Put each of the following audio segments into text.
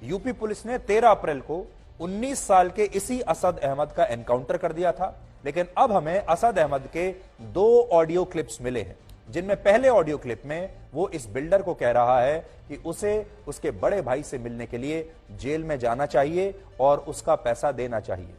UP police ने 13 अप्रैल को 19 साल के इसी असद अहमद का एनकाउंटर कर दिया था। लेकिन अब हमें असद अहमद के 2 ऑडियो क्लिप्स मिले हैं, जिनमें पहले ऑडियो क्लिप में वो इस बिल्डर को कह रहा है कि उसे उसके बड़े भाई से मिलने के लिए जेल में जाना चाहिए और उसका पैसा देना चाहिए।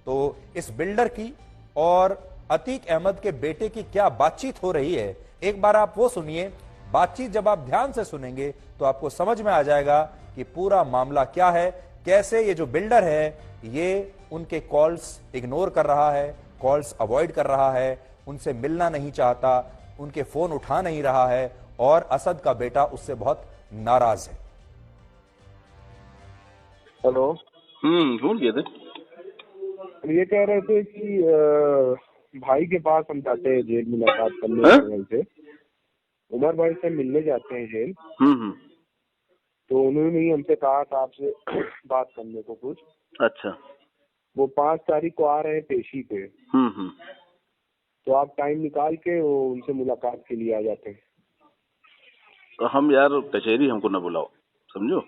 तो इस बिल्डर की और अतीक अहमद के बेटे की क्या बातचीत हो रही है, एक बार आप वो सुनिए। बातचीत जब आप ध्यान से सुनेंगे तो आपको समझ में आ जाएगा कि पूरा मामला क्या है, कैसे ये जो बिल्डर है ये उनके कॉल्स इग्नोर कर रहा है, कॉल्स अवॉइड कर रहा है, उनसे मिलना नहीं चाहता, उनके फोन उठा नहीं रहा है और असद का बेटा उससे बहुत नाराज है। हेलो। फोन किए थे। ये कह रहे थे कि भाई के पास हम जाते हैं जेल मुलाकात करने भाई से, उमर भाई से मिलने जाते हैं जेल। तो उन्होंने ही हमसे कहा था आपसे बात करने को कुछ। अच्छा। वो 5 तारीख को आ रहे हैं पेशी पे। तो आप टाइम निकाल के वो उनसे मुलाकात के लिए आ जाते हैं। तो हम यार कचहरी हमको ना बुलाओ, समझो।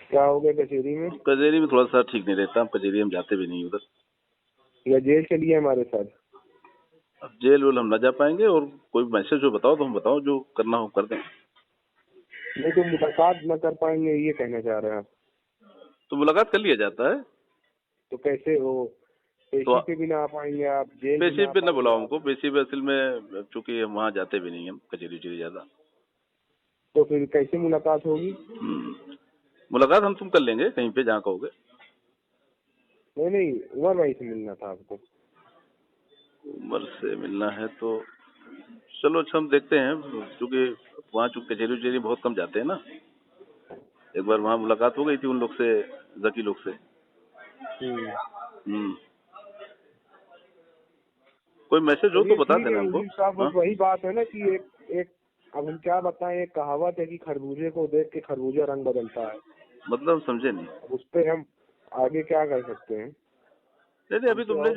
क्या हो गया कचहरी में? कचहरी में थोड़ा सा ठीक नहीं रहता, कचहरी हम जाते भी नहीं उधर। या जेल चलिए हमारे साथ। अब जेल वेल हम ना जा पाएंगे, और कोई मैसेज हो बताओ तो हम बताओ, जो करना हो कर दें। नहीं तो मुलाकात न कर पाएंगे ये कहना चाह रहे हैं आप? तो मुलाकात कर लिया जाता है। तो कैसे हो पेशी पे भी ना आ पाएंगे आप, जेल पेशी पे ना बुलाओ हमको। पेशी पे असल में चूंकि हम वहाँ जाते भी नहीं, हम कचहरी उचहरी ज्यादा। तो फिर कैसे मुलाकात होगी? मुलाकात हम तुम कर लेंगे कहीं पे जहाँ कहोगे। नहीं उमर भाई से मिलना था आपको। उमर से मिलना है तो चलो अच्छा, हम देखते हैं, क्योंकि वहाँ चूंकि कचहरी उचहरी बहुत कम जाते हैं ना। एक बार वहाँ मुलाकात हो गई थी उन लोग से, जकी लोग से। कोई मैसेज हो तो बता देना हमको। साहब बस वही बात है ना कि एक अब हम क्या बताएं, एक कहावत है कि खरबूजे को देख के खरबूजा रंग बदलता है। मतलब समझे नहीं। उस पे हम आगे क्या कर सकते हैं? नहीं, अभी तुमने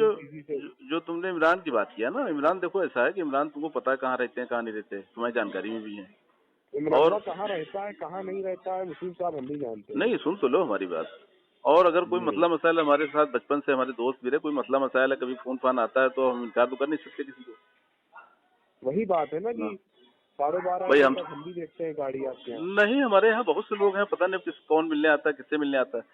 जो तुमने इमरान की बात किया ना, इमरान देखो ऐसा है कि इमरान तुमको पता है कहाँ रहते हैं कहाँ नहीं रहते, तुम्हारी जानकारी में भी है। इमरान कहाँ रहता है कहाँ नहीं रहता है मुस्लिम साहब हम नहीं जानते। नहीं, सुन तो लो हमारी बात। और अगर कोई मसला मसाइल हमारे साथ बचपन से हमारे दोस्त भी रहे, कोई मसला मसाइल है, कभी फोन फान आता है तो हम इनकार तो कर नहीं सकते किसी को। वही बात है ना कि 12:30 भाई हम भी देखते हैं गाड़ी आपके यहाँ। नहीं, हमारे यहाँ बहुत से लोग हैं, पता नहीं कौन मिलने आता है, किससे मिलने आता है।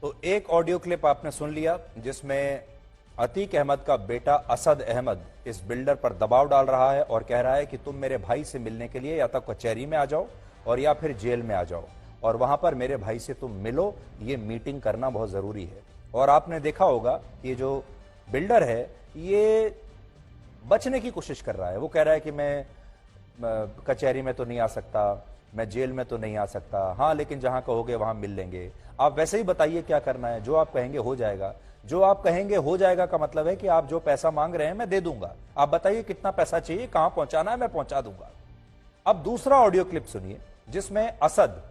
तो एक ऑडियो क्लिप आपने सुन लिया जिसमें अतीक अहमद का बेटा असद अहमद इस बिल्डर पर दबाव डाल रहा है और कह रहा है कि तुम मेरे भाई से मिलने के लिए या तो कचहरी में आ जाओ और या फिर जेल में आ जाओ और वहां पर मेरे भाई से तुम मिलो, ये मीटिंग करना बहुत जरूरी है। और आपने देखा होगा कि ये जो बिल्डर है ये बचने की कोशिश कर रहा है। वो कह रहा है कि मैं कचहरी में तो नहीं आ सकता, मैं जेल में तो नहीं आ सकता, हाँ लेकिन जहां कहोगे वहां मिल लेंगे। आप वैसे ही बताइए क्या करना है, जो आप कहेंगे हो जाएगा। जो आप कहेंगे हो जाएगा का मतलब है कि आप जो पैसा मांग रहे हैं मैं दे दूंगा, आप बताइए कितना पैसा चाहिए, कहां पहुंचाना है, मैं पहुंचा दूंगा। अब दूसरा ऑडियो क्लिप सुनिए जिसमें असद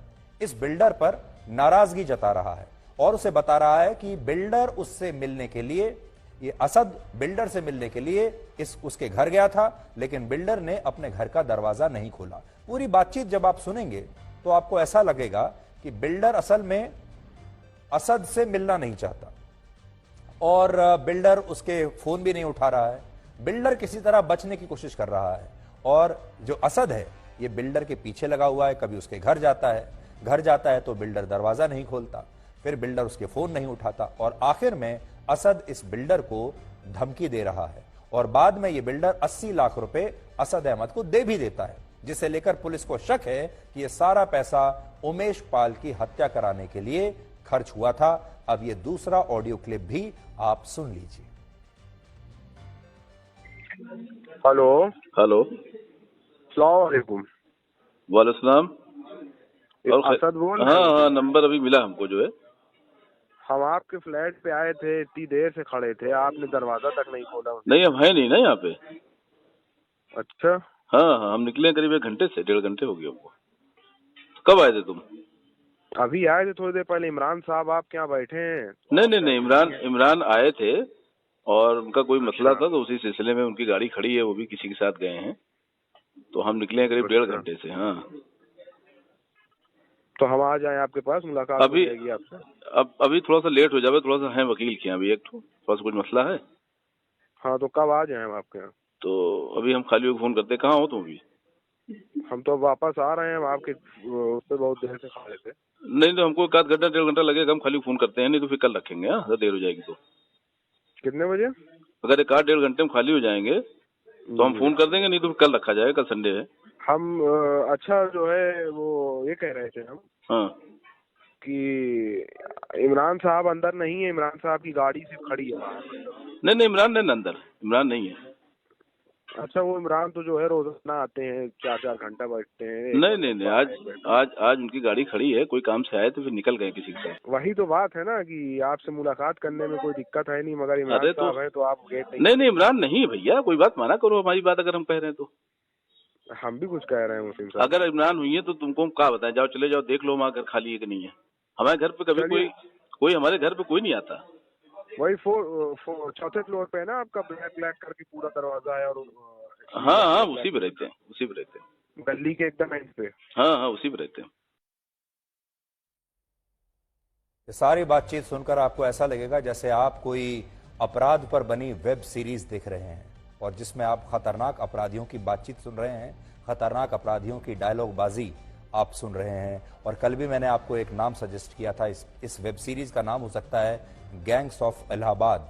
इस बिल्डर पर नाराजगी जता रहा है और उसे बता रहा है कि बिल्डर उससे मिलने के लिए, ये असद बिल्डर से मिलने के लिए उसके घर गया था लेकिन बिल्डर ने अपने घर का दरवाजा नहीं खोला। पूरी बातचीत जब आप सुनेंगे तो आपको ऐसा लगेगा कि बिल्डर असल में असद से मिलना नहीं चाहता और बिल्डर उसके फोन भी नहीं उठा रहा है। बिल्डर किसी तरह बचने की कोशिश कर रहा है और जो असद है ये बिल्डर के पीछे लगा हुआ है। कभी उसके घर जाता है तो बिल्डर दरवाजा नहीं खोलता, फिर बिल्डर उसके फोन नहीं उठाता और आखिर में असद इस बिल्डर को धमकी दे रहा है और बाद में ये बिल्डर 80 लाख रुपए असद अहमद को दे भी देता है, जिसे लेकर पुलिस को शक है कि यह सारा पैसा उमेश पाल की हत्या कराने के लिए खर्च हुआ था। अब ये दूसरा ऑडियो क्लिप भी आप सुन लीजिए। हेलो। अस्सलाम वालेकुम। वालेकुम। असद बोल रहे? हाँ, नंबर अभी मिला हमको जो है। हम आपके फ्लैट पे आए थे, इतनी देर से खड़े थे, आपने दरवाजा तक नहीं खोला। नहीं, हम है नहीं ना यहाँ पे। अच्छा। हाँ, हम निकले करीब 1 घंटे से, 1.5 घंटे हो गए हमको। कब आए थे तुम? अभी आए थे थोड़ी देर पहले। इमरान साहब आप क्या बैठे हैं? नहीं, इमरान आए थे और उनका कोई मसला था तो उसी सिलसिले में उनकी गाड़ी खड़ी है, वो भी किसी के साथ गए हैं, तो हम निकले करीब 1.5 घंटे से। हाँ, तो हम आ जाएं आपके पास, मुलाकात हो अभी जाएगी आपसे। अभी थोड़ा सा लेट हो जाए, थोड़ा सा है वकील के यहाँ अभी थोड़ा सा कुछ मसला है। हाँ तो कब आ जाएं हम आपके यहाँ? तो अभी हम खाली होकर फोन करते हैं। कहाँ हो तुम अभी? हम तो वापस आ रहे हैं, हम आपके उससे बहुत देर से खड़े थे। नहीं तो हमको एक आध घंटा 1.5 घंटा लगेगा, हम खाली फोन करते हैं, नहीं तो फिर कल रखेंगे। हाँ, ज़्यादा देर हो जाएगी तो। कितने बजे? अगर एक आध 1.5 घंटे में खाली हो जाएंगे तो हम फोन कर देंगे, नहीं तो फिर कल रखा जाएगा, कल संडे है। हम अच्छा जो है वो ये कह रहे थे हम हाँ कि इमरान साहब अंदर नहीं है, इमरान साहब की गाड़ी सिर्फ खड़ी है बाहर। नहीं इमरान नहीं अंदर, इमरान नहीं है। अच्छा, वो इमरान तो जो है रोजाना आते हैं, 4-4 घंटा बैठते हैं। नहीं आज उनकी गाड़ी खड़ी है, कोई काम से आए तो फिर निकल गए किसी के साथ। वही तो बात है ना कि आपसे मुलाकात करने में कोई दिक्कत है नहीं, मगर इमरान साहब है तो आप गेट नहीं इमरान नहीं है भैया, कोई बात माना करो हमारी बात, अगर हम कह रहे हैं तो। हम भी कुछ कह रहे हैं मुस्लिम साहब। अगर इमरान हुई है तो तुमको हम क्या बताएं, जाओ चले जाओ देख लो हमारा घर खाली है कि नहीं है। हमारे घर पे कभी कोई हमारे घर पे कोई नहीं आता। वही चौथे फ्लोर पे है ना आपका, ब्लैक करके पूरा दरवाजा है। और हाँ उसी पे रहते हैं, गली के एकदम एंड पे। हाँ उसी पे रहते हैं। ये सारी बातचीत सुनकर आपको ऐसा लगेगा जैसे आप कोई अपराध पर बनी वेब सीरीज देख रहे हैं, और जिसमें आप खतरनाक अपराधियों की बातचीत सुन रहे हैं, खतरनाक अपराधियों की डायलॉग बाजी आप सुन रहे हैं। और कल भी मैंने आपको एक नाम सजेस्ट किया था, इस वेब सीरीज का नाम हो सकता है गैंग्स ऑफ इलाहाबाद।